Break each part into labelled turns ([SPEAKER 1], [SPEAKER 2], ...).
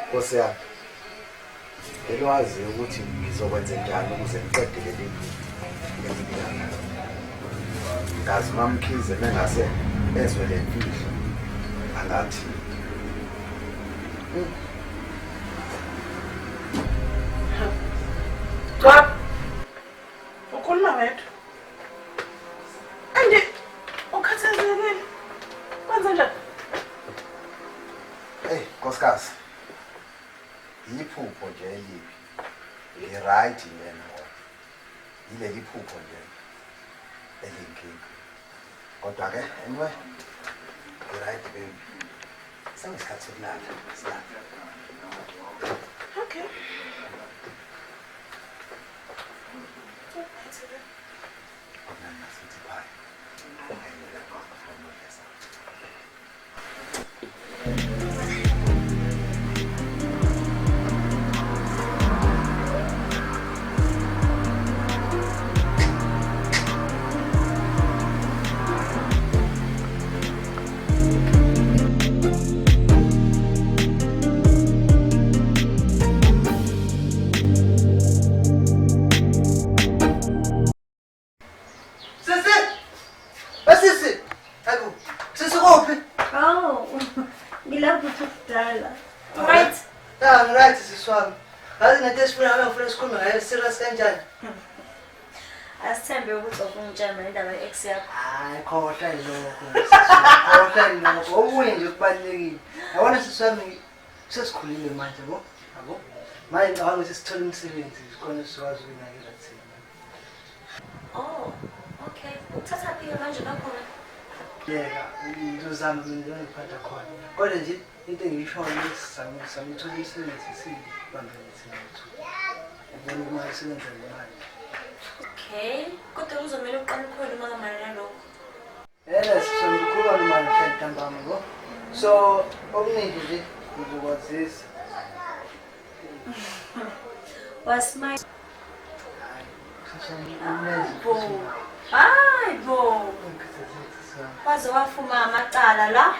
[SPEAKER 1] Nkosi yami, ngilwazi ukuthi ngizokwenza njani ukuze ngiqede leli leli. Ngazi mamkhize mengase ezwe le mfihlo angathi
[SPEAKER 2] Stop. Ukhuluma wedwa. Ande ukhathazekile. Kwenza njani?
[SPEAKER 1] hey nkosikazi, yiphupho nje elibi. Li-right yena yileli phupho nje elinkinga. Kodwa-ke anyway, li-right baby. Sengisikhathi sokulala, silala.
[SPEAKER 2] Okay. Right.
[SPEAKER 3] Yeah, right, siswami. Ngazi nento esifuna ngifuna sikhulume ngayo serious kanjani?
[SPEAKER 4] Asithembe ukuthi ufungitshela indaba ye-ex yakho.
[SPEAKER 3] Hayi, khohlwa yilokho. Khohlwa yilokho. Okunye nje kubalekile. Yabona siswami sesikhulile manje, yabo? Manje ngicabanga ukuthi sithole umsebenzi sikone sikwazi ukunakela thina.
[SPEAKER 4] Oh, okay. Uthatha phi manje lapho?
[SPEAKER 3] Yeka, ngizozama mina ngiphatha khona. Kodwa nje into engiyishoyo ukuthi samuthola umsebenzi sibambele thina. Ubona uma isebenza ngemali.
[SPEAKER 4] Okay. Kodwa uzomela uqale ukhona uma ngamali nalokho.
[SPEAKER 3] Siswami kukhuluma nemali ntambama, yabo? So, okuningi nje ngizokwazisa.
[SPEAKER 4] Wasmile.
[SPEAKER 3] Bo.
[SPEAKER 4] Hayi bo. Waze wafuma amacala la.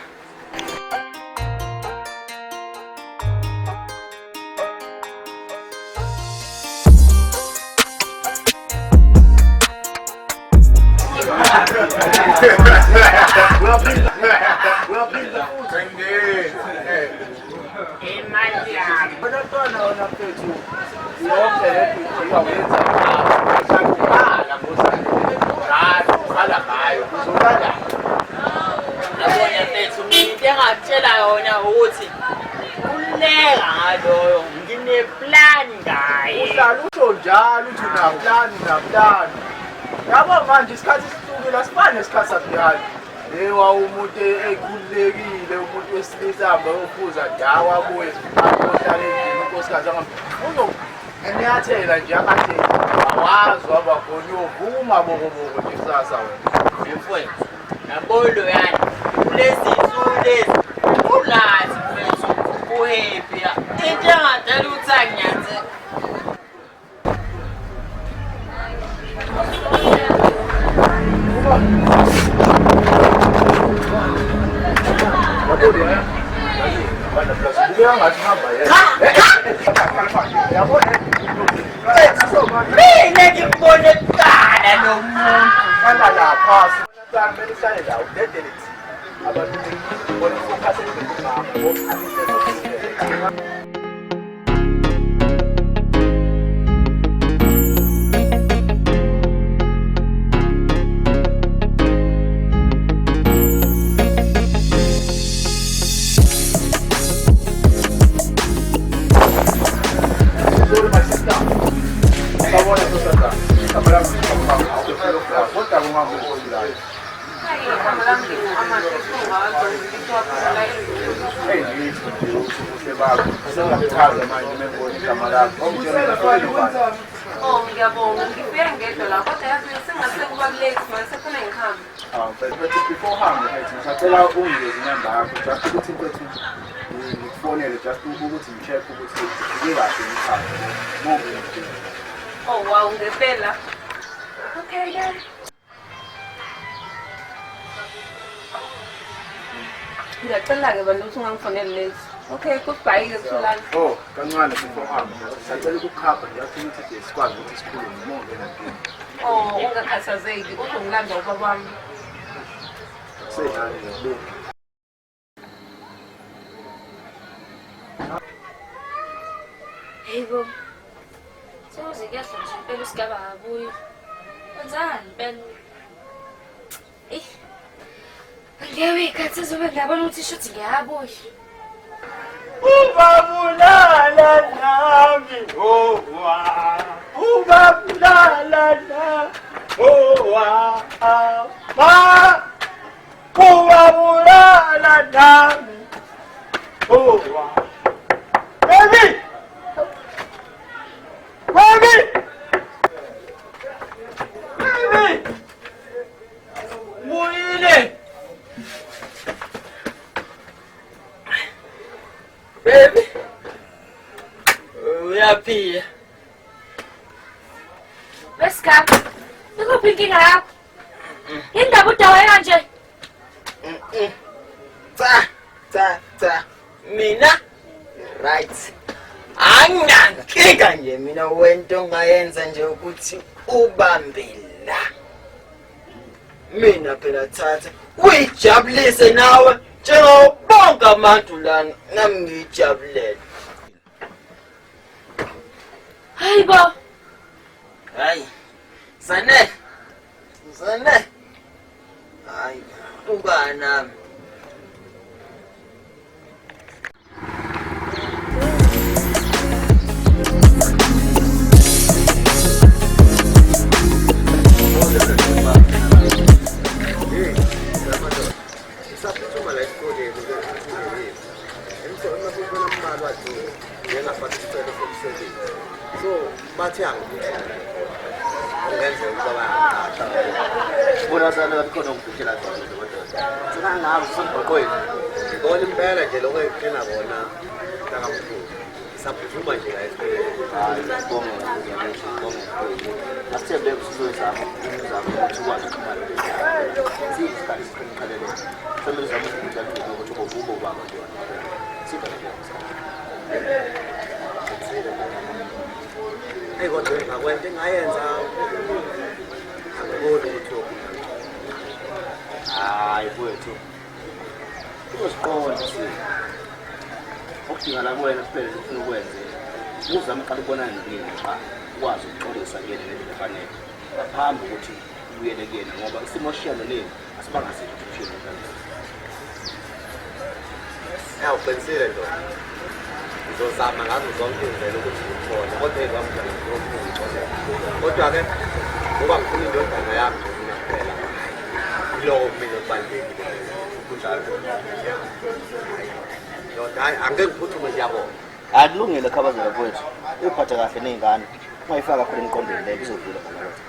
[SPEAKER 5] Ngiyatshela yona ukuthi ulega ngaloyo ngine-plan ngaye.
[SPEAKER 6] Uhlala usho njalo uthi una-plan. Yabo manje isikhathi sisukile asifani nesikhathi sakudala. Umuntu ekhululekile, umuntu wesilisa hamba yophuza dawa abuye ayohlala endlini unkosikazi enyathela nje akade awazi wabakhona uyovuma bokoboko nje kusasa wena.
[SPEAKER 5] Mfowethu, nabolo yani kulezi nsuku lezi ulazi mfethu uhappy. Into engadala ukuthi anginyanze. Mina ngibone kuqala nomuntu
[SPEAKER 6] Kalala phasi, kumele uhlale la udedele abantu bona ufocus
[SPEAKER 2] Oh, ngiyabonga. Ngifike ngedwa la kodwa yazi sengase kuba late manje sefuna ngihambe.
[SPEAKER 6] But beforehand, ngicela ungeze inamba yakho just ukuthi mfethu ngikufonele just ukuthi ngicheck ukuthi ufike kahle ngikhaya.
[SPEAKER 2] Oh wow, ngempela. Okay, guys. Ngiyacela ke bantu ukuthi ungangifonele lezi. Okay, goodbye ke Thulani.
[SPEAKER 6] Oh, kancane sifohamba. Sacela ukukhapha ngiyafuna ukuthi sikwazi ukuthi sikhulume umonge nankini.
[SPEAKER 2] Oh, ungakhathazeki kodwa ngilanda ubaba wami.
[SPEAKER 6] Seyani lo.
[SPEAKER 4] Hey bo. Sewuzikehla nje impela usigaba kabuyi. Wenzani impela? Ngewe ikhathi zobe ngiyabona ukuthi shuthi ngiyabuya.
[SPEAKER 5] Ubabulala nami, oh wa. Ubabulala nami, oh wa. Ma. Ubabulala nami, oh wa. Baby. Baby. Baby. Muyile. Baby, uyaphiya.
[SPEAKER 4] Wesigaba. Ikuphi inkinga yakho? Indaba udawa kanje.
[SPEAKER 5] Cha. Mina right. Anginankinga nje mina wento ongayenza nje ukuthi ubambela. Mina phela thatha uyijabulise nawe njengobonke abantu lana nami ngijabulele.
[SPEAKER 4] Hayibo.
[SPEAKER 5] Hayi. Sane. Hayi, uba nami.
[SPEAKER 1] Bathi ungenze ukuba bona sana khona ukufihlela khona kodwa ngazi sonqoqweni ngibona impela nje lokho ekena bona takamkhulu saphuma nje la hayi bonga asithembe kusizozama ukuthi ukwazi ukumali siyisikhathi siqhelele sembe zama ukuthi ukuthi kubo baba nje siba hey kodwa ngakwenza engayenza angiboni ukuthi hayi kwethu usiqonda si okudinga la kuwena siphele ufuna ukwenza uzama uqala ukubonana nini cha ukwazi ukuxolisa kuyena ngendlela efanele ngaphambi ukuthi ubuyele kuyena ngoba isimoshiyano leni asibangasithi ukushilo kanjalo yaw pensile ndo ngizozama ngazo zonke izindlela ukuthi ngithole kodwa ekwamdala kodwa-ke ngoba ngifuna indodana yami mina kuphela yilowo mina okubalulekile kunjalo ndoda hayi angeke ngiphuthume ngiyabona akulungile khabazela kwethu uphatha kahle ney'ngane ungayifaka khona emqondweni leyo kuzodlula khona kodwa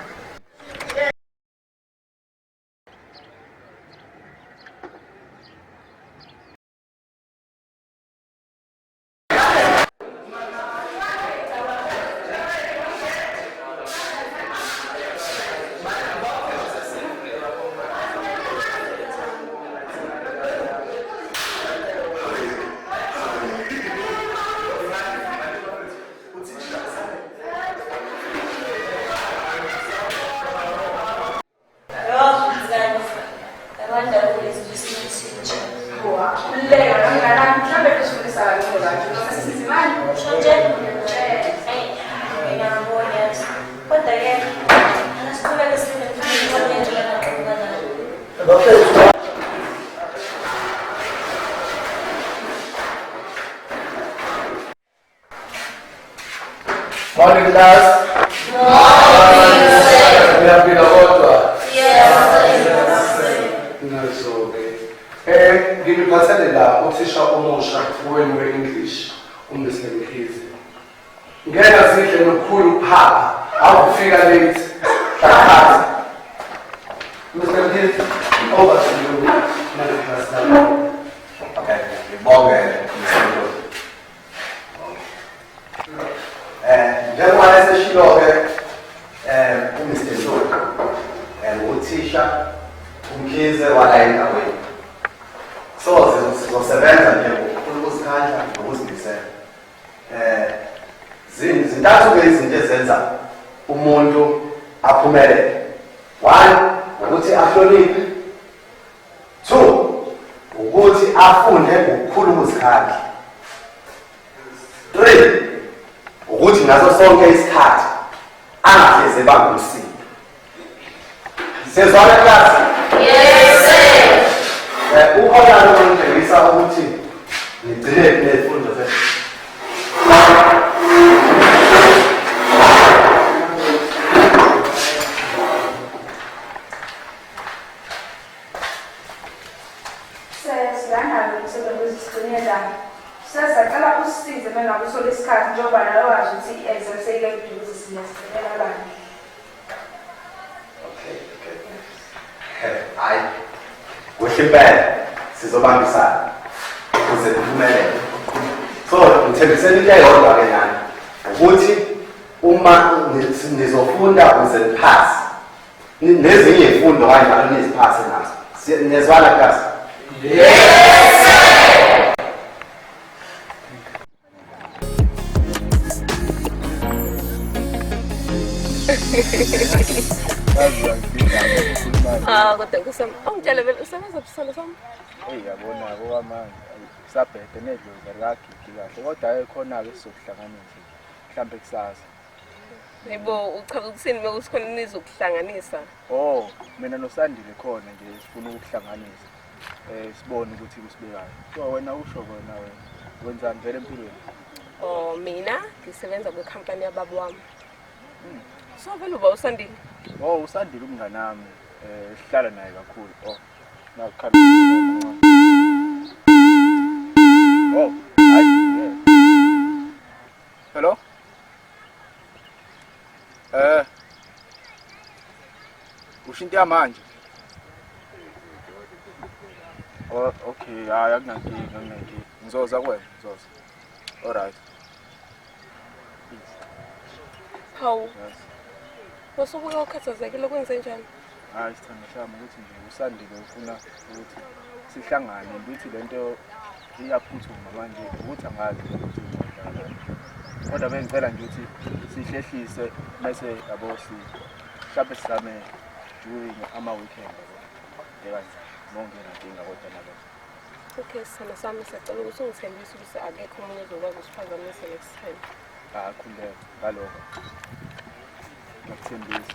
[SPEAKER 6] Morning class. Uyaphila kodwa? Yes. Ngibiphathele la uthisha omusha wenu we-English uMrs. Mkhize. Ngeke sidle nokukhulu phapha awufika late. Mr. Mkhize, over to you. Okay, ngibonge Mr. njengoba eseshilo-ke uMr. Zulu uthisha uMkhize wala endaweni so sizosebenza nje ngokukhulu ukuzikhandla
[SPEAKER 1] Zintathu-ke izinto ezenza umuntu aphumelele. 1 ukuthi ahloniphe. 2 ukuthi afunde ngokukhulu ukuzikhandla. 3 ukuthi ngaso sonke isikhathi angahleze ebambe umsindo. Sezwana class? Yes sir. Ukhona lokungitshengisa ukuthi ngigcine nezifundo zethu.
[SPEAKER 2] Sasaqala usisize mengabe usole isikhathi njengoba nawe wazi ukuthi i-exam seyikeduze sinesibela abanye.
[SPEAKER 1] Okay. Hayi. Kuhle impela sizobambisana ukuze kuphumelele. So, ngithembiseni into eyodwa ke nani ukuthi uma nizofunda ukuze niphase nezinye izifundo kanjalo niziphase nazo. Niyezwana class? Yes sir.
[SPEAKER 2] Kodwa kusama. Ungitshele vele usebenza busalo sami.
[SPEAKER 6] Yabona kwamanje sabhede nedlozi lakagidi kahle kodwa ayikhona ke sizokuhlanganisa mhlambe kusasa.
[SPEAKER 2] Yebo uchaza ukusini bekusikhona nizokuhlanganisa.
[SPEAKER 6] Oh, mina noSandile khona nje sifuna ukuhlanganisa. Sibone ukuthi kusibekayo. So wena usho wena wenzani vele empilweni?
[SPEAKER 2] Oh, mina ngisebenza kwi-company yababa wami. So vele uba uSandile?
[SPEAKER 6] Oh, uSandile umngane wami. Sihlala naye kakhulu. Oh, nakukhamba. Oh, hayi. Hello? Ushintia manje. Oh, okay. Hayi akunankinga. Ngizoza kwena, ngizoza. All right.
[SPEAKER 2] Hawu. Wasubuka ukhathazekile kwenze njani?
[SPEAKER 6] Hayi sithanda sami ukuthi nje uSandile ufuna ukuthi sihlangane ukuthi lento iyaphuthuma manje ukuthi angazi ukuthi ngiyadlala. Kodwa bengicela nje ukuthi sihlehlise bese yabo mhlawumbe sizame during ama-weekend. Yekanjani nongena inkinga kodwa nalo.
[SPEAKER 2] Okay, sithanda sami siyacela ukuthi ungithembise ukuthi akekho umuntu ozokwazi usiphazamisa next time.
[SPEAKER 6] Khuleka ngalokho. Ngikuthembisa.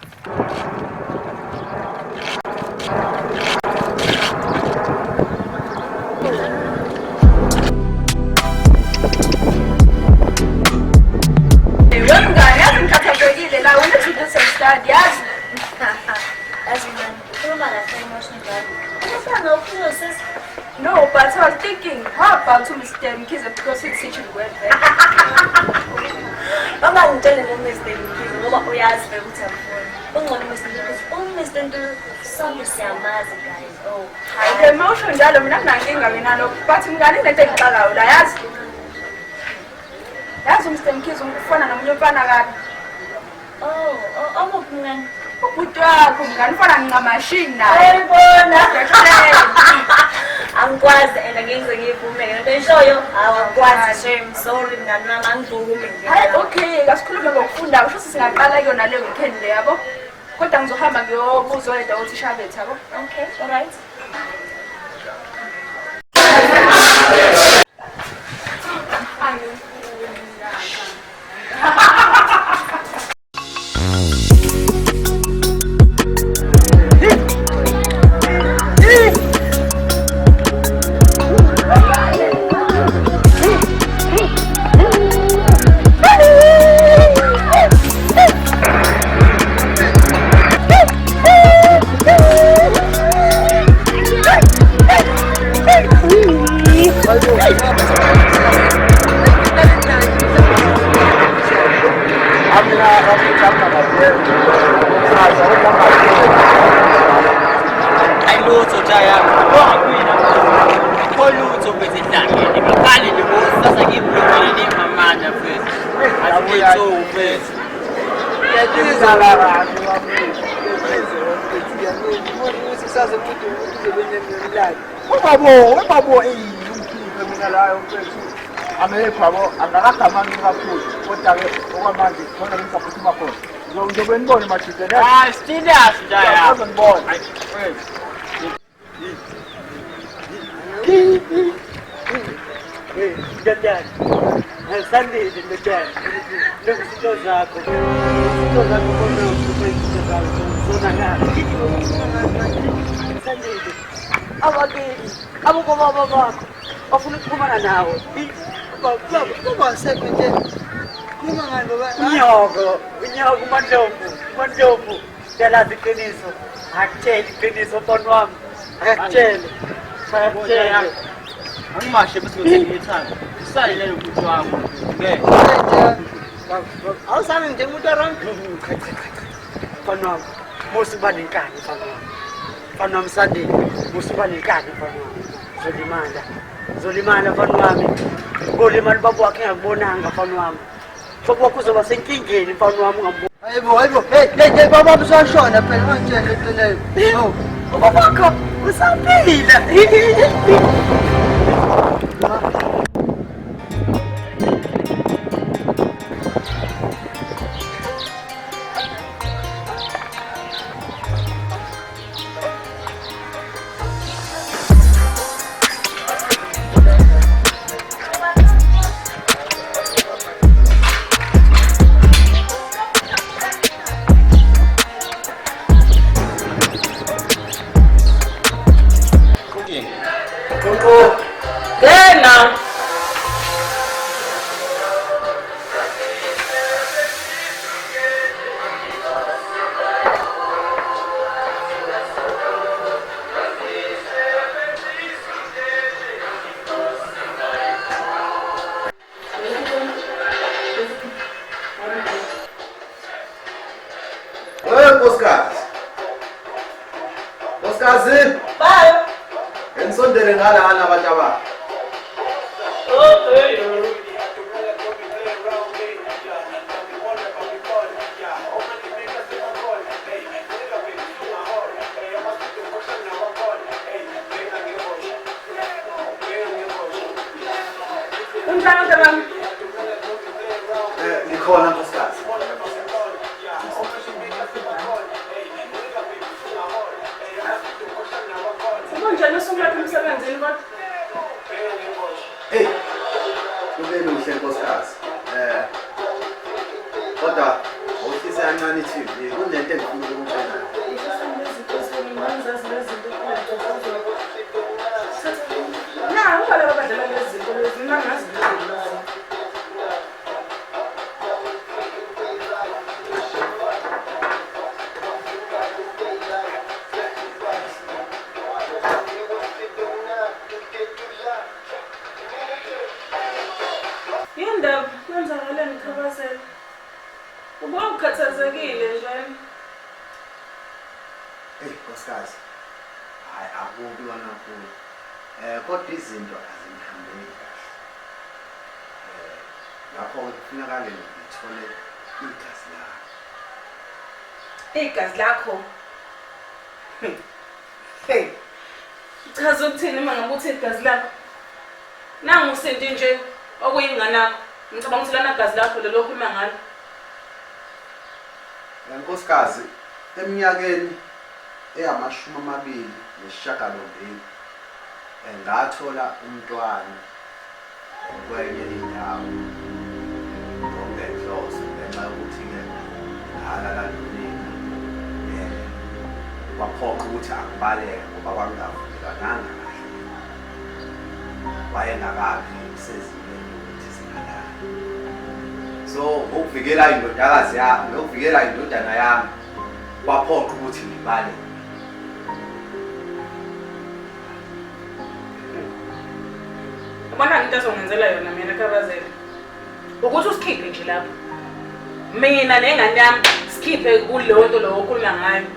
[SPEAKER 2] Yongani yazi ngikhathazekile la wena uthi usestudy yazi.
[SPEAKER 4] Yazi man, ukhuluma kahle emotional value. Usanga ukhuluma sesi.
[SPEAKER 2] No, but I was thinking, how about Mr. Mkize because he's teaching well there.
[SPEAKER 4] Mama ngitshele ngoMr. Mkize ngoba uyazi vele ukuthi amfuni. Ungcono Mr. Ntulu sonke siyamazi guys. Oh,
[SPEAKER 2] Hayi emotion njalo mina kunankinga mina lo but mngani lento engixakayo la yazi. Yazi Mr. Mkize ufana nomunye umfana kabi.
[SPEAKER 4] Omuphi mngani?
[SPEAKER 2] Ubhuti wakho mngani ufana ngamashini naye.
[SPEAKER 4] Ayibona. Angikwazi and ngize ngivume ngento eshoyo awakwazi shame sorry mngani wami angivume nje.
[SPEAKER 2] Hayi okay, kasikhulume ngokufunda kusho singaqala kuyona le weekend le yabo. Kodwa ngizohamba ngiyobuza oyedwa uthisha bethu yabo.
[SPEAKER 4] Okay, all right.
[SPEAKER 5] Ayilutho jaya bonga kwina kolutho bese hlangene ngaqale nje sasa ngibhekene nemamanda futhi asitho bese
[SPEAKER 3] Yajiza la bantu bamile. Sisaze umuntu uzobenye nemlalo. Ubabo umkhiphe mina la yomfethu.
[SPEAKER 6] amekho yabo angakagamangi kakhulu kodwa-ke okwamanje khona ngisaphuthuma khona ngizobe nibone madudane
[SPEAKER 5] Hayi, serious Jaya.
[SPEAKER 6] ngibone
[SPEAKER 5] Ndodana. Asandile ndodana. Lokuzito zakho. Izito zakho kona uzizito zakho. Zona ngapi? Asandile. Abakeli. Abukho baba bakho. Bafuna ukuxhumana nawe.
[SPEAKER 3] Baba asekho nje. Khuluma ngani baba?
[SPEAKER 5] Unyoko mandlovu. Yalazi iqiniso. Akutshela iqiniso mfana wami. Akutshele. Akutshele. Angimashe bese ngithenga ithanga. Usayile ukuthi wakho. Ngeke.
[SPEAKER 3] Awusabe njengomuntu aronke.
[SPEAKER 5] Mfana wami. Musu banenkani mfana wami. Mfana wami Sandile. Musu banenkani mfana wami. Zolimala mfana wami. Ngolimala baba wakhe ngakubonanga mfana wami. Baba wakho uzoba senkingeni mfana wami ngambona.
[SPEAKER 3] Hayibo. Hey, baba usashona phela manje leyo.
[SPEAKER 5] Baba wakho usaphila.
[SPEAKER 2] Tena.
[SPEAKER 1] Nkosikazi.
[SPEAKER 2] Bye.
[SPEAKER 1] Ngisondele ngala abantu abakho.
[SPEAKER 2] Unjani mama?
[SPEAKER 1] Ngikhona nkosikazi.
[SPEAKER 2] Unjani usungaphi emsebenzini kodwa?
[SPEAKER 1] Kube luhle nkosikazi. Kodwa awuhlise kancane i-TV. Kunento engifuna ukuyitshela.
[SPEAKER 2] Na, ungale babadlala lezi zinto lezi, mina ngazi lezi. Yindaba kwenzakaleni Khabazela? Uba ukhathazekile nje.
[SPEAKER 1] Nkosikazi. Hayi akubi wona kuyo. Kodwa izinto azingihambeli kahle. Lapho kufunakala ngithole igazi lakho.
[SPEAKER 2] Igazi lakho. Hey. Chaza ukuthini uma ngabe uthi igazi lakho? Nangu usinti nje okuyinganakho. Ngicabanga ukuthi lana igazi lakho lelo khuluma ngalo.
[SPEAKER 1] Nkosikazi, eminyakeni eyama-28 ngathola umntwana kwenye indawo ngenhloso ngenxa yokuthi-ke ngalala nonina kwaphoqa ukuthi angibaleke ngoba kwangingavumelananga kahle. Wayengakabi sezingeni ukuthi singalala. So ukuvikela indodakazi yami nokuvikela indodana yami kwaphoqa ukuthi ngibaleke.
[SPEAKER 2] Ubona into ezongenzela yona mina Khabazela. Ukuthi usikhiphe nje lapho. Mina nengane yami sikhiphe kuleyo nto lo okhuluma ngayo.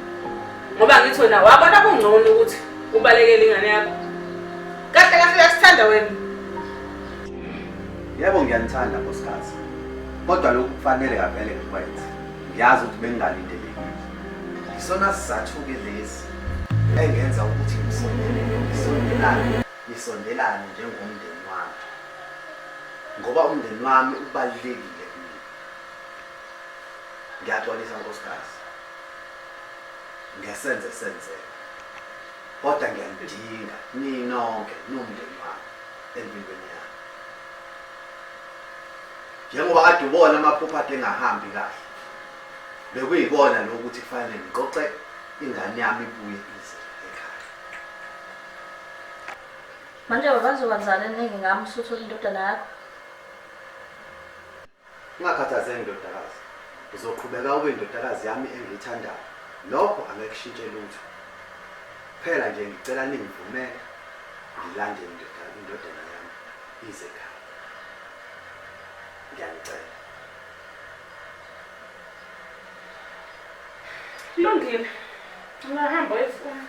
[SPEAKER 2] Ngoba ngithi wena wabona kungcono ukuthi ubalekele ingane yakho. Kahle kahle uyasithanda wena.
[SPEAKER 1] Yebo ngiyanithanda nkosikazi. Kodwa lokhu kufanele ngavele ngikwenze. Ngiyazi ukuthi bengingalindelekile. Isona sizathu-ke lesi engenza ukuthi ngisondelane njengomndeni wami. ngoba umndeni wami ubalulekile. Ngiyaxolisa nkosikazi. Ngesenze senze. Kodwa ngiyadinga ninonke nomndeni wami empilweni yami. Njengoba kade ubona amaproperty engahambi kahle. Bekuyibona lokuthi kufanele ngiqoqe ingane yami ibuye ize ekhaya.
[SPEAKER 4] Manje babazokwenzana ningi ngami usuthola indodana yakho?
[SPEAKER 1] Ungakhathazeki ndodakazi. Uzoqhubeka ube indodakazi yami engiyithandayo. Lokho angekushintshe lutho. Phela nje ngicela ningivumele ngilande indodana yami ize ekhaya. Ngiyanicela.
[SPEAKER 2] Lungile. Ungahamba uyofuna.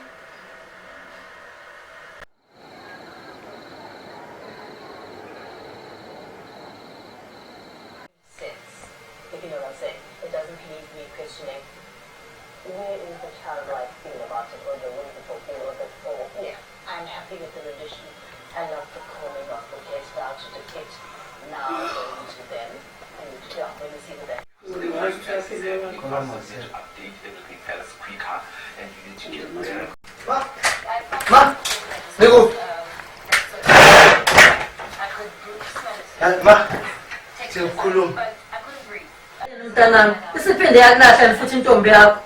[SPEAKER 7] If you know what I'm saying, it doesn't leave me questioning where is the childlike feel about it, or the whimsical feel of it, or yeah, I'm happy with the rendition. I love the calming of the hairstyle to depict now going to them, and yeah, when you see the day.
[SPEAKER 3] Ma, Nico. Ma, siyokhuluma.
[SPEAKER 8] Mntanami, isiphinde yakulahla futhi intombi yakho.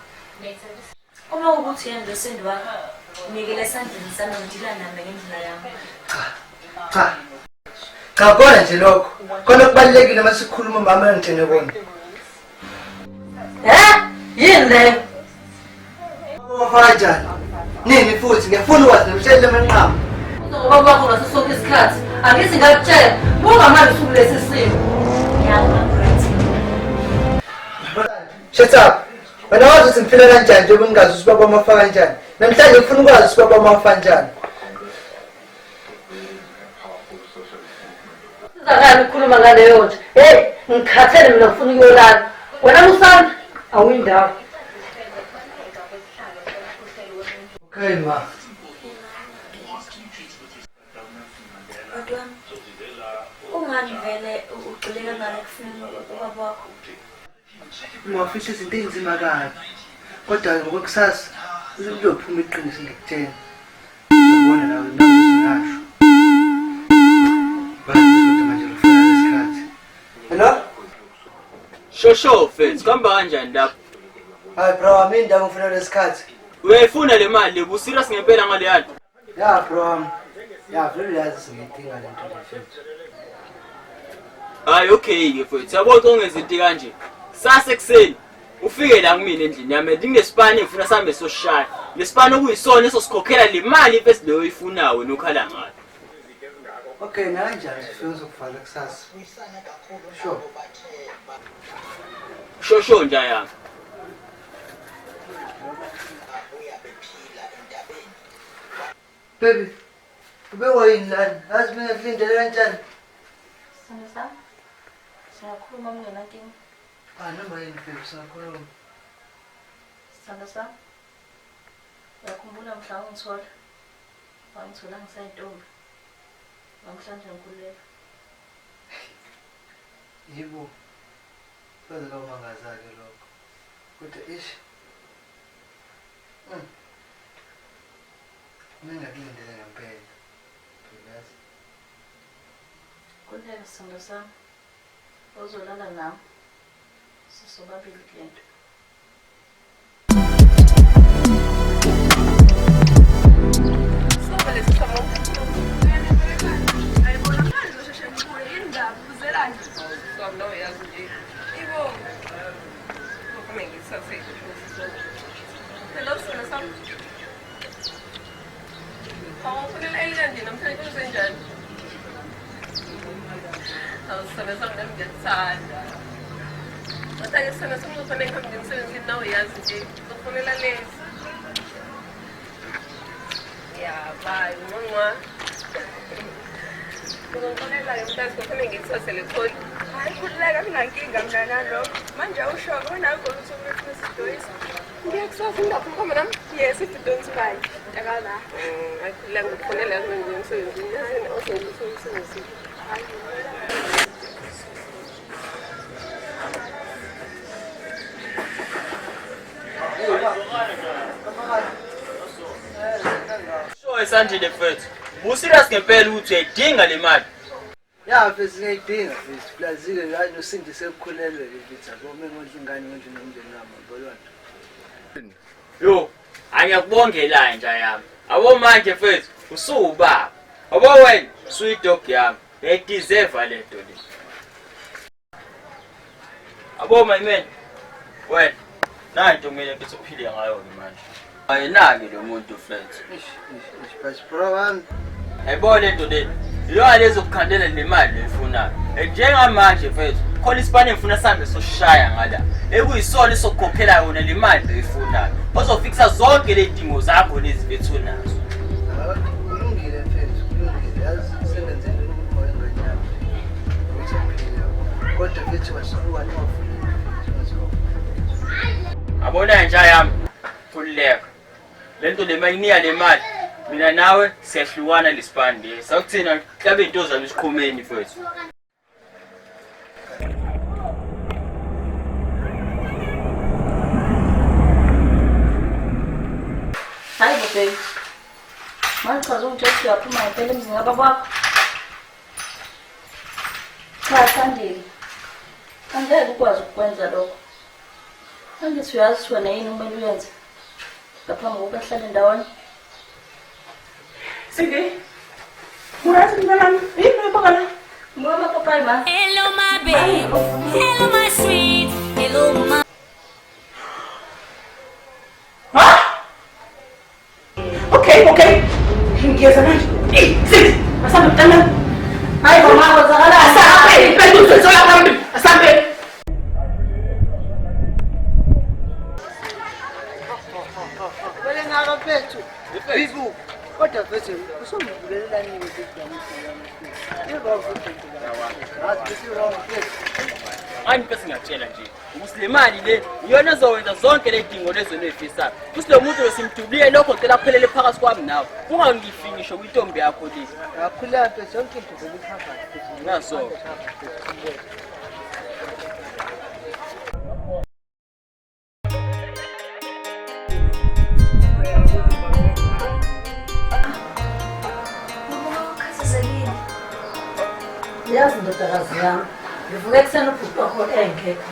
[SPEAKER 4] Uma ukuthi yena ndosendo wakho, unikele esandleni sami ngidila nami ngendlela yami.
[SPEAKER 3] Cha kona nje lokho. Khona kubalekile masikhuluma mama ngithene kona.
[SPEAKER 8] Yini le?
[SPEAKER 3] Wafajani. Nini futhi ngiyafuna ukwazi nomshele emanqama.
[SPEAKER 8] Uzoba bakho ngaso sonke isikhathi. Angithi ngakutshela, buka manje usuku lesi simo.
[SPEAKER 3] Shut up. Wena wazi ukuthi ngiphila kanjani njengoba ngingazi ukuthi baba mafa kanjani. Namhlanje ngifuna ukwazi ukuthi baba mafa kanjani.
[SPEAKER 8] Sizakala ukukhuluma ngaleyo nje. Hey, ngikhathele mina ngifuna ukuyolala. Wena musana awuyindawo.
[SPEAKER 3] Okay ma.
[SPEAKER 4] Ungani vele ugxileka ngale kufuna ubaba wakho?
[SPEAKER 3] Ungafihla izinto ezima kabi. Kodwa ngokwekusasa uzophuma iqiniso ngikutshela. Uzobona nawe nangasingasho. Hello?
[SPEAKER 9] Shosho mfethu, kuhamba kanjani lapho?
[SPEAKER 3] Hayi bro, ami indawo ngifuna lesikhathi.
[SPEAKER 9] Uyayifuna le mali, ubusirious ngempela ngale yanto?
[SPEAKER 3] Ya bro. Ya vele yazi singidinga le nto mfethu.
[SPEAKER 9] Hayi okay ke mfethu, yabo ukuthi ungenza into kanje. Sasa ekseni ufike la kumina endlini yami, nginesipani ngifuna sambe soshaya. Lesipani okuyisona esosikhokhela le mali mfethu leyo ifunayo nokhala ngayo.
[SPEAKER 3] Okay, kanjani sifike uzokuvala kusasa. Sure.
[SPEAKER 9] Shosho nje yami.
[SPEAKER 3] Baby. Ube wayini lana? Azi mina ngilindele kanjani?
[SPEAKER 4] Sithando sami, singakhuluma kungenankinga.
[SPEAKER 3] Noma yini baby singakhuluma.
[SPEAKER 4] Sithando sami, uyakhumbula mhla ungithola? Wangithola ngisayintombi. Namhlanje ngikhululeka.
[SPEAKER 3] Yebo. Kodwa lo mangazake lokho. Kodwa ish. Mina ngilindele ngempela. Phelazi.
[SPEAKER 4] Khululeka sithando sami. Uzolala nami. Sisobabili kule nto.
[SPEAKER 10] Yes, if you don't buy, I could let me
[SPEAKER 9] ngesandile mfethu. Usirious ngempela ukuthi uyayidinga le mali.
[SPEAKER 3] Ya mfethu ngiyayidinga mfethu. Plazike ngathi nosindise ukukhulelwe ke mfethu. Akome ngodla ingane nje nomndeni wami bolwana.
[SPEAKER 9] Yo, angiyakubongela nje yami. Abo manje mfethu, usubaba. Abo wena, suyidog yami. Uyayideserve le nto le. Abo my man. Wena, nanto kumele mfethu uphile ngayo manje. Ayinaki lo muntu mfethu.
[SPEAKER 3] But bro wami
[SPEAKER 9] Yayibona lento le. Yona lezokukhandela nemali lefunayo. Njengamanje mfethu, khona isipane ngifuna sambe soshaya ngala. Ekuyisona esokukhokhela yona le mali lefunayo. Ozofikisa zonke le dingo zakho lezi bethu nazo.
[SPEAKER 3] kulungile mfethu, kulungile. Yazi sengenzele ukuthi moya nganyama. Kodwa mfethu wasuka nofuna mfethu.
[SPEAKER 9] Abona nje yami. Khulileka. Lento le mayinika le mali. Mina nawe siyahlukana lesipande. Sakuthina mhlabe into zami isikhomeni mfethu.
[SPEAKER 8] Hayi baby. Manje chaza ukuthi uyaphuma ngempela emzini kababakho. Cha Sandile. Angeke ukwazi ukwenza lokho. Angithi uyazi wena yini kumele uyenze. Ngaphambi kokuba sihlale ndawonye.
[SPEAKER 2] Sige. Murazi mntanami. Yini ubakala?
[SPEAKER 8] Mbona papa ma?
[SPEAKER 4] Hello my baby, hello my sweet, hello my.
[SPEAKER 2] Okay. Ngiyeza manje. Six. Asambe mntanami.
[SPEAKER 8] Hayi mama wazakala
[SPEAKER 2] Asambe. Phenduka uzoya phambili. Asambe.
[SPEAKER 3] Wele ngaka mfethu. Bibu. Kodwa mfethu usomvulelela nini mfethu yami? Yebo mfethu. Hayi mfethu wrong mfethu.
[SPEAKER 9] Angiphethe ngiyatshela nje ukuthi le mali le iyona ezowenza zonke le dingo lezo nezifisayo. Kuthi lo muntu losimdubile lokho ngicela kuphelele phakathi kwami nawe. Ungangifingisho kwintombi yakho le.
[SPEAKER 3] Ngakhula mfethu yonke into vele ihamba mfethu.
[SPEAKER 9] Ngaso.
[SPEAKER 8] Yazi ndodakazi yami. Ngivuke ekuseni ubhuti wakho engekho.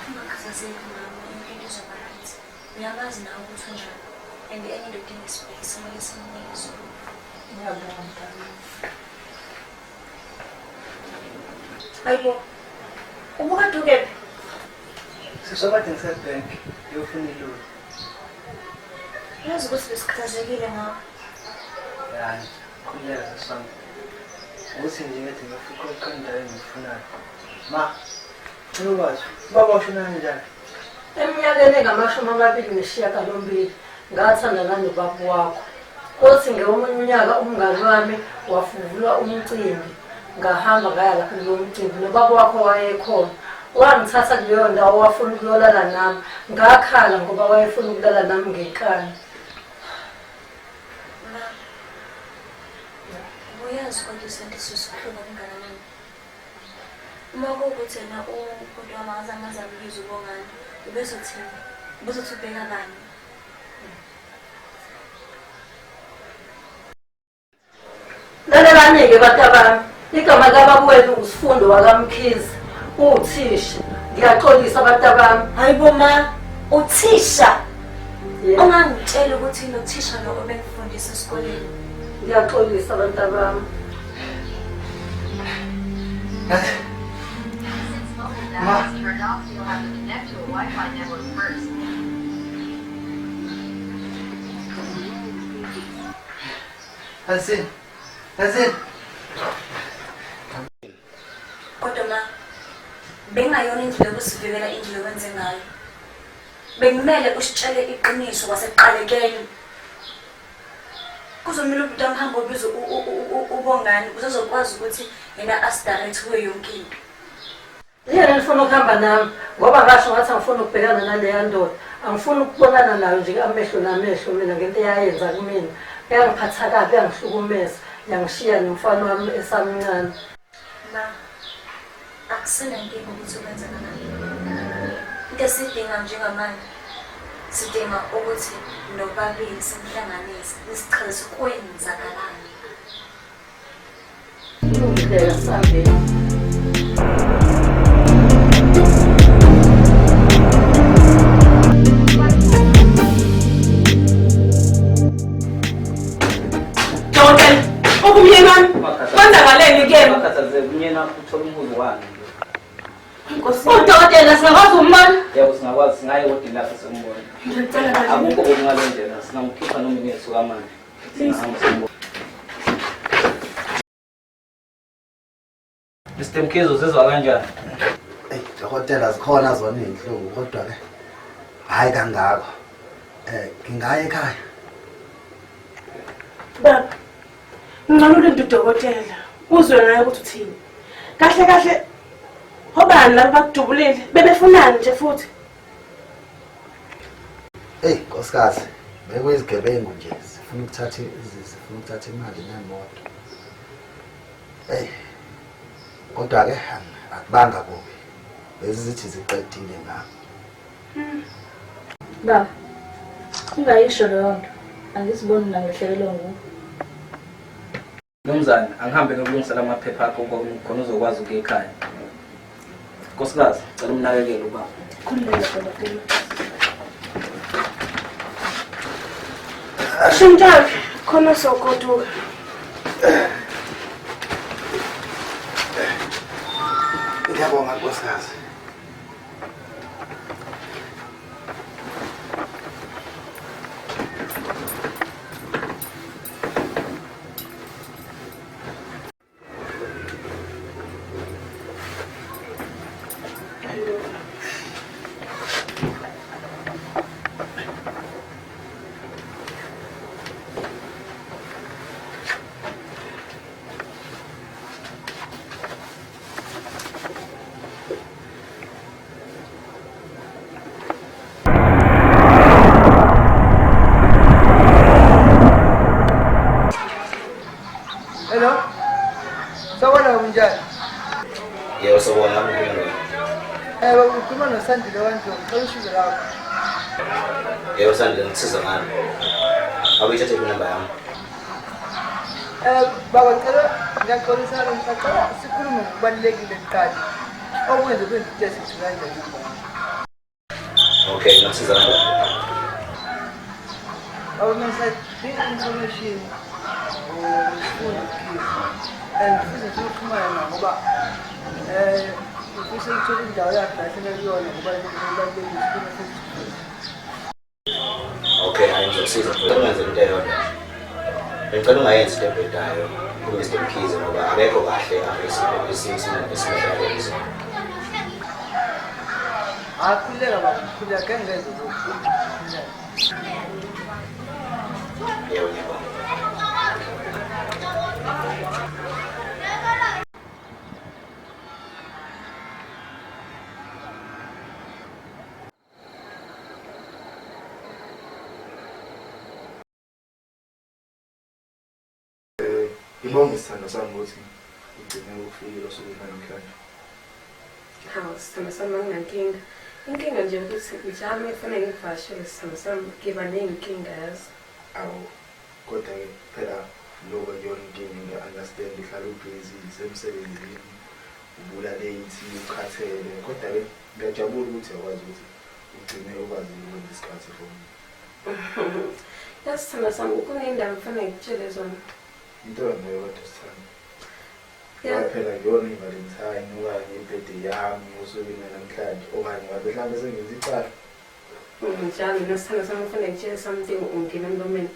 [SPEAKER 4] Ungakhathazeki mama, into izoba right. Uyabazi nawe ukuthi unjani. And enye into edinga ispace, kumele simnike Zulu.
[SPEAKER 8] Ngiyabonga.
[SPEAKER 4] Hayibo. Ubuka dukephi?
[SPEAKER 3] Sisokade ngisebank yofuna iloni.
[SPEAKER 4] Uyazi ukuthi besikhathazekile ngawe.
[SPEAKER 3] Ya, khuleka sisonke. Ukuthi nje ngathi ngifika ukhandela engifunayo. Ma, ukwazi, baba ushona kanjani?
[SPEAKER 8] Eminyakeni engama-29 ngathanda nanobaba wakho. Kothi ngeomunye unyaka umngane wami wafuvula umcimbi. Ngahamba ngaya lapho kulowo mcimbi nobaba wakho wayekhona. Wangithatha kuleyo ndawo wafuna ukuyolala nami. Ngakhala ngoba wayefuna ukulala nami ngenkani.
[SPEAKER 4] Uyazi kodwa isinto sisikhuluma kangakanani. Uma kuwukuthi yena umuntu wami azange ambize ubongani, ubezothini? Ubezothi ubheka bani?
[SPEAKER 8] Lalelani-ke batabami, igama likababwethu uSifundo wakamkhize, uwuthisha. Ngiyaxolisa batabami.
[SPEAKER 4] Hayibo ma, uthisha.
[SPEAKER 8] Yebo.
[SPEAKER 4] Ungangitshela ukuthi nothisha lo obekufundisa esikoleni.
[SPEAKER 8] Ngiyaxolisa batabami.
[SPEAKER 3] Ma, Hasin.
[SPEAKER 4] Kodwa ma, bengayona indlela yokusivikela indlela owenze ngayo. Bekumele usitshele iqiniso kwasekuqalekeni. Kuzomela ukuthi amhambo ubize ubongani uzozokwazi ukuthi yena asidirect kuyo yonke into.
[SPEAKER 8] Yena ngifuna ukuhamba nami ngoba ngasho ngathi angifuni ukubhekana naleya ndoda. Angifuni ukubonana nayo nje amehlo namehlo mina ngento eyayenza kumina. Yangiphatha kabi, yangihlukumeza, yangishiya nomfana wami esamncane.
[SPEAKER 4] Ma, akusenankinga ukuthi ukwenza kanani. Into esidinga njengamanje sidinga ukuthi nobabili simhlanganise isichaze kwenzakalani.
[SPEAKER 8] Kulungile sambeni.
[SPEAKER 2] Udokotela singakwazi umbona?
[SPEAKER 11] Yebo singakwazi singaye kodwa lapho simbona. Akukho okungalendlela singamkhipha noma ngesuka manje. Singahamba simbona. Mr. Mkhizo uzizwa kanjani?
[SPEAKER 12] Dokotela zikhona zona izinhlungu kodwa ke hayi kangako. Ngingaya ekhaya.
[SPEAKER 10] Baba, ngicela ulinde udokotela uzwe naye ukuthi uthini. Kahle kahle hobani laba bakujubulile bebefunani nje futhi.
[SPEAKER 12] Nkosikazi, bekwezigebengu nje sifuna ukuthatha imali nemoto. Kodwa ke akubanga kubi. Bezithi ziqedile ngapha.
[SPEAKER 8] Baba, ungayisho leyo nto. Angisiboni nangehlelelo nguwe.
[SPEAKER 11] Nomzana, angihambe ngokulungisela amaphepha akho khona uzokwazi ukuya ekhaya. Nkosikazi, cela umnakekele ubaba.
[SPEAKER 10] Khululeka dokotela. Shintaphi khona sogoduka.
[SPEAKER 12] Ngiyabonga nkosikazi.
[SPEAKER 3] Hello? Sawona unjani?
[SPEAKER 11] Yebo sawona ngikho.
[SPEAKER 3] Ukhuluma noSandile wantu, ngicela usizo lakho.
[SPEAKER 11] Yebo Sandile ngisiza ngani? Awuyithathe inamba yami.
[SPEAKER 3] Baba ngiyaxolisa ngicela sikhulume ngokubalulekile kuqala. Okwenza kwenza itest ukuthi kanjani.
[SPEAKER 11] Okay, ngisiza ngani?
[SPEAKER 3] Manje information and futhi ukuxhumana ngoba ufisa ukuthola indawo yakhe la seneliyona ngoba kubalulekile.
[SPEAKER 11] Okay, ngizosiza. Ngizokwenza into eyodwa. Ngicela ungayenzi into ebhedayo kuMr. Mkhize ngoba akekho kahle apha esimhlabeni.
[SPEAKER 3] Akhuleka baba, khuleka ke ngenze lokho.
[SPEAKER 11] Yebo ngiyabona.
[SPEAKER 6] Ngibonga isithando sami ukuthi ugcine ufikile osukwini namhlanje.
[SPEAKER 10] Hawu, sithando sami anginankinga. Inkinga nje ukuthi njalo kufanele ngivashele sithando sami ngiba ney'nkinga yazi.
[SPEAKER 6] Awu, kodwa-ke phela lokho akuyona inkinga ngiya-understand uhlala ubhizi semsebenzini, ubula-late, ukhathele. Kodwa-ke ngiyajabula ukuthi uyakwazi ukuthi ugcine ukwazi ukwenza isikhathi for mina.
[SPEAKER 10] Yazi sithando sami kuney'ndaba kufanele ngikutshele zona.
[SPEAKER 6] Into nayo kodwa sithanda. Phela kuyona i-Valentine okanye i-birthday yami osukwini namhlanje okanye ngabe mhlawumbe sengenza icala.
[SPEAKER 10] Njalo mina sithando sami kufanele ngitshele something ungena emlomeni.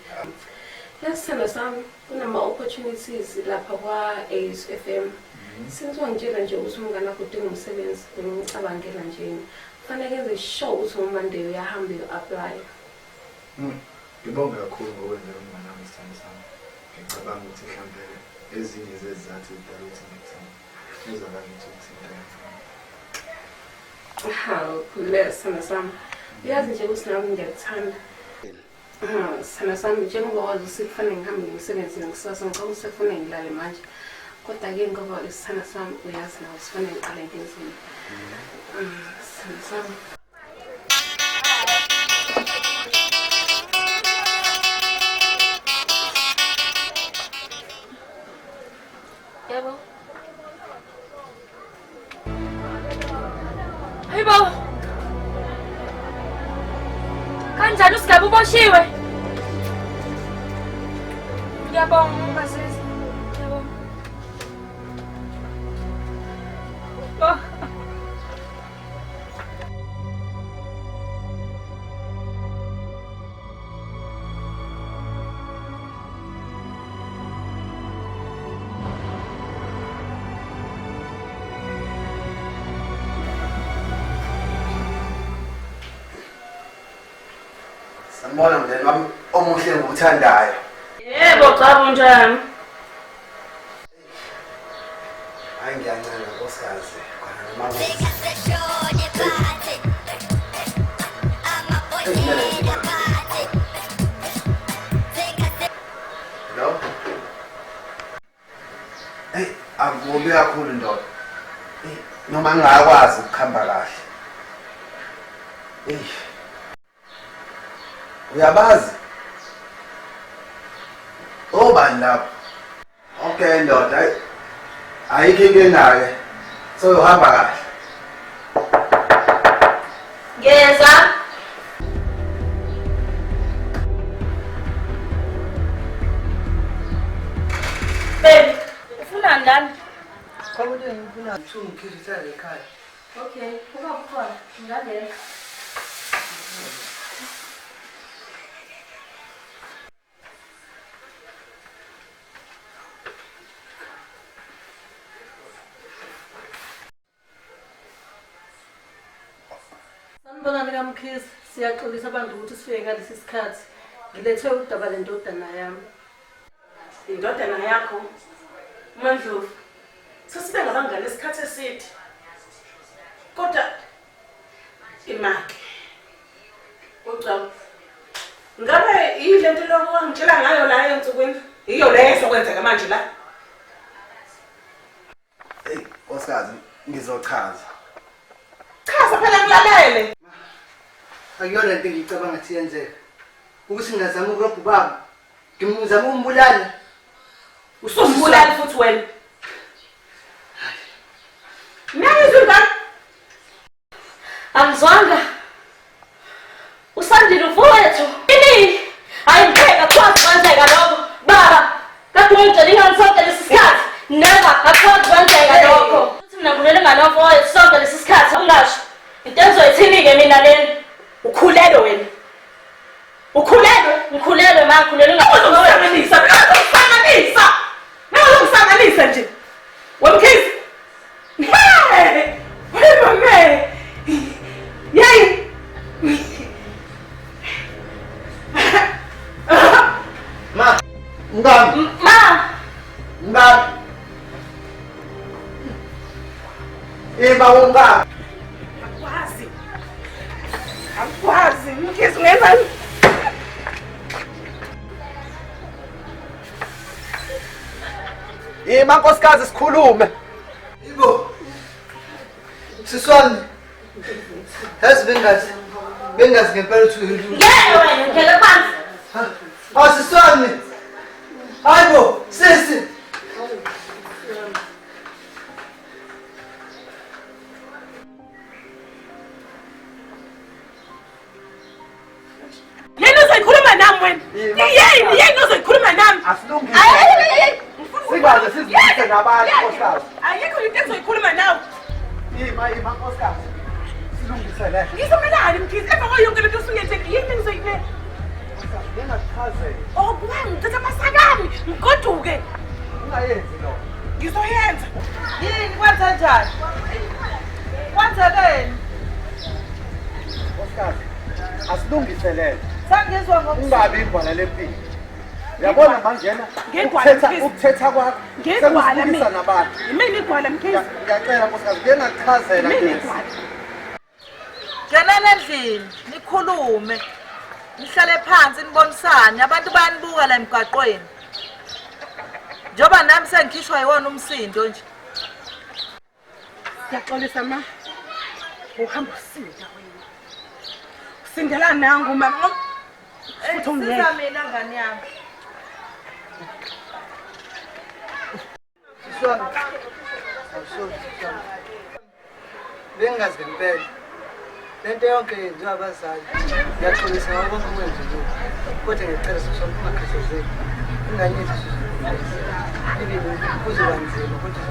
[SPEAKER 10] Yazi sithando sami kunama-opportunities lapha kwa-AS FM. Since wangitshela nje ukuthi umngane wakho udinga umsebenzi bengicabangela nje kufanele kenze sure ukuthi ngoMonday uyahamba uyo-apply.
[SPEAKER 6] Ngibonga kakhulu ngokwenzela umngane wami isithando sami. Ngicabanga ukuthi mhlawumbe ezinye zezizathu ezidala ukuthi ngikuthande. Uzaba ngithi ukuthintana.
[SPEAKER 10] Hawu, khululeka sithando sami. Uyazi nje ukuthi nami ngiyakuthanda. Sithando sami njengoba wazi ukuthi kufanele ngihambe emsebenzini kusasa ngicabanga ukuthi kufanele ngilale manje. Kodwa-ke ngoba isithando sami uyazi nawe sifanele ngiqale ngenzini. Sithando sami.
[SPEAKER 4] Yebo. Hayibo. Kanjani usigaba uboshiwe? Ngiyabonga ngasiza. Ngiyabonga.
[SPEAKER 12] Sanibona mndeni wami omuhle nguthandayo.
[SPEAKER 2] Yebo cha kunjani?
[SPEAKER 12] Hayi ngiyancela nkosikazi. Khona noma Hello? Hey, akubi kakhulu ndoda. Noma ngingakwazi ukukhamba kahle. Uyabazi? Obani lapho? Okay ndoda, ayikho inkinga-ke. Soyohamba kahle.
[SPEAKER 4] Ngeza. Baby, ufuna ngani?
[SPEAKER 3] Kwabona ngifuna ngithungikhiza ekhaya.
[SPEAKER 4] Okay, kuba khona. Ngingangena.
[SPEAKER 8] Sanibonani kaMkhize, siyaxolisa abantu ukuthi sifike ngalesi sikhathi. Ngilethe udaba lendodana yami.
[SPEAKER 2] Indodana yakho uMandlovu sesibe ngabangani isikhathi eside. Kodwa imaki. Ucawu. Ngabe yilento lokho wangitshela ngayo la ensukwini? Iyo leso kwenzeka manje la.
[SPEAKER 12] Hey, nkosikazi, ngizochaza.
[SPEAKER 2] Chaza phela ngilalele.
[SPEAKER 3] Akuyona into engicabanga ukuthi yenzeka. Ukuthi ngingazama ukurobha ubaba. Ngimzama ukumbulala.
[SPEAKER 2] Usombulala futhi wena. Nayizwe ngani?
[SPEAKER 4] Angizwanga. Usandile ufowethu. Ini? Ayibheka kwathi kwenzeka lokho. Baba, kade ungitshela ingane sonke lesi sikhathi. Never akwazi kwenzeka lokho. Uthi mina ngulele ngane wafowethu sonke lesi sikhathi ungasho. Into ezoyithini-ke mina leni? Ukhulelwe wena. Ukhulelwe? Ngikhulelwe ma ngikhulelwe
[SPEAKER 2] Uzongihlanganisa, uzongihlanganisa. Uzongihlanganisa nje. Wemkhize. Hey! Hey mame. Yay!
[SPEAKER 3] Ma, ngam.
[SPEAKER 4] Ma.
[SPEAKER 3] Ngam. Eba ungam.
[SPEAKER 2] Akwazi. Akwazi. Mkhize ungenzani?
[SPEAKER 12] Nkosikazi sikhulume.
[SPEAKER 3] Ibo. Siswami. Yazi bengazi ngempela ukuthi uyilulu.
[SPEAKER 4] Ngeke wena ngeke phansi.
[SPEAKER 3] Siswami. Hayibo, sisi.
[SPEAKER 2] Yena uzoyikhuluma nami wena. Yena uzoyikhuluma nami.
[SPEAKER 12] Asilungise. Singaze sizibuyise nabantu nkosikazi.
[SPEAKER 2] Ayikho into ezoyikhuluma nawe.
[SPEAKER 12] Ima nkosikazi. Silungise le.
[SPEAKER 2] Ngizomelani Mkhize? Emva kwayo yonke lento usuyenzile yini engizoyibeka?
[SPEAKER 12] Ngingachazela.
[SPEAKER 2] Oh, buka ngithatha amasakami ngigoduke.
[SPEAKER 12] Ungayenzi lo.
[SPEAKER 2] Ngizoyenza.
[SPEAKER 13] Yini kwenza njani? Kwenzekeni?
[SPEAKER 12] Nkosikazi, asilungise le.
[SPEAKER 13] Sangizwa
[SPEAKER 12] Ungabi ingwala lempilo. Uyabona manjena ukuthetha kwakho.
[SPEAKER 2] Ngegwala mina.
[SPEAKER 12] Nabantu.
[SPEAKER 2] Yimini igwala Mkhize.
[SPEAKER 12] Ngiyacela nkosikazi, ngeke ngakuchazela
[SPEAKER 2] Yimini
[SPEAKER 12] nje.
[SPEAKER 2] igwala.
[SPEAKER 13] ngenani endlini nikhulume. Nihlale phansi nibonisane abantu bayanibuka la emgaqweni. Njoba nami sengikhishwa yiwona umsindo nje.
[SPEAKER 2] Siyaxolisa ma. Uhamba usinda wena. Usindela nangu mama. Futhi ungiyeke.
[SPEAKER 13] Siza mina ngani yami.
[SPEAKER 3] wami. Awusho. Bengazi ngempela. Lento yonke yenziwa abazali. Ngiyaxolisa ngakho konke okwenzile. Kodwa ngicela sisonke ungakhathazeki. Ingane yethu sizokufundisa. Ibe kuzoba nzima kodwa